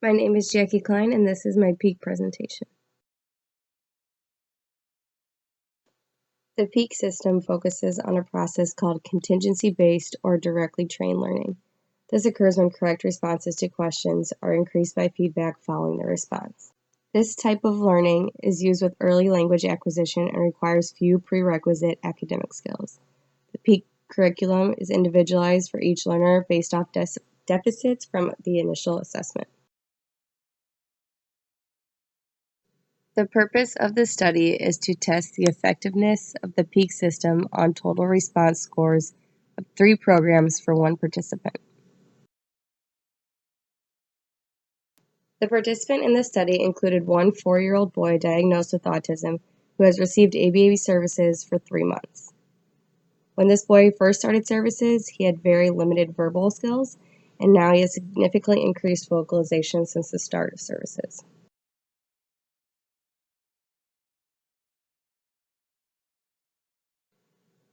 My name is Jackie Klein, and this is my PEAK presentation. The PEAK system focuses on a process called contingency-based or directly trained learning. This occurs when correct responses to questions are increased by feedback following the response. This type of learning is used with early language acquisition and requires few prerequisite academic skills. The PEAK curriculum is individualized for each learner based off deficits from the initial assessment. The purpose of the study is to test the effectiveness of the PEAK system on total response scores of 3 programs for 1 participant. The participant in the study included one 4-year-old boy diagnosed with autism who has received ABA services for 3 months. When this boy first started services, he had very limited verbal skills, and now he has significantly increased vocalization since the start of services.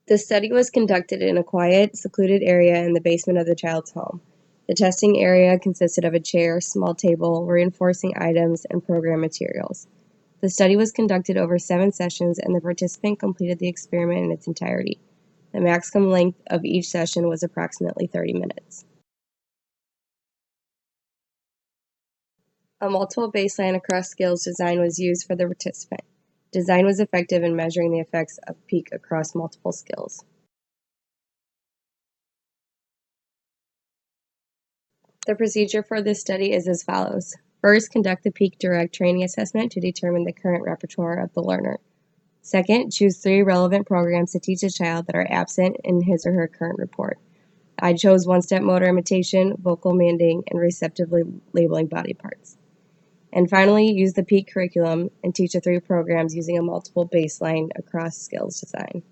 The study was conducted in a quiet, secluded area in the basement of the child's home. The testing area consisted of a chair, small table, reinforcing items, and program materials. The study was conducted over 7 sessions, and the participant completed the experiment in its entirety. The maximum length of each session was approximately 30 minutes. A multiple baseline across skills design was used for the participant. Design was effective in measuring the effects of PEAK across multiple skills. The procedure for this study is as follows. First, conduct the PEAK Direct Training Assessment to determine the current repertoire of the learner. Second, choose 3 relevant programs to teach a child that are absent in his or her current report. I chose one-step motor imitation, vocal manding, and receptively labeling body parts. And finally, use the PEAK curriculum and teach the 3 programs using a multiple baseline across skills design.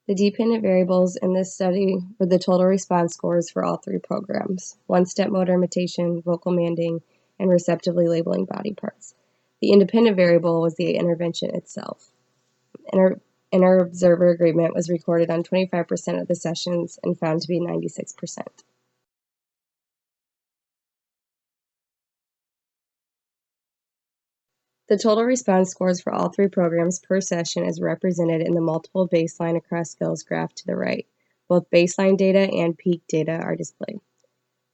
The dependent variables in this study were the total response scores for all 3 programs, one-step motor imitation, vocal manding, and receptively labeling body parts. The independent variable was the intervention itself. Inter-observer agreement was recorded on 25% of the sessions and found to be 96%. The total response scores for all 3 programs per session is represented in the multiple baseline across skills graph to the right. Both baseline data and PEAK data are displayed.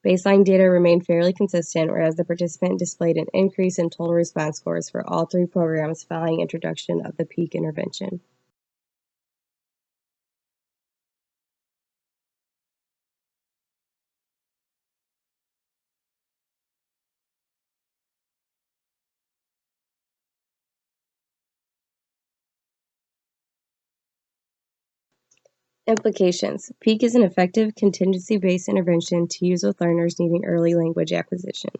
Baseline data remained fairly consistent, whereas the participant displayed an increase in total response scores for all 3 programs following introduction of the PEAK intervention. Implications. PEAK is an effective contingency-based intervention to use with learners needing early language acquisition.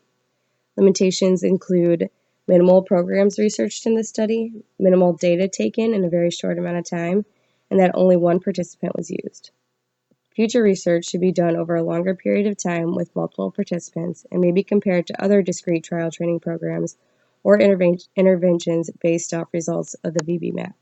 Limitations include minimal programs researched in the study, minimal data taken in a very short amount of time, and that only 1 participant was used. Future research should be done over a longer period of time with multiple participants and may be compared to other discrete trial training programs or interventions based off results of the VB map.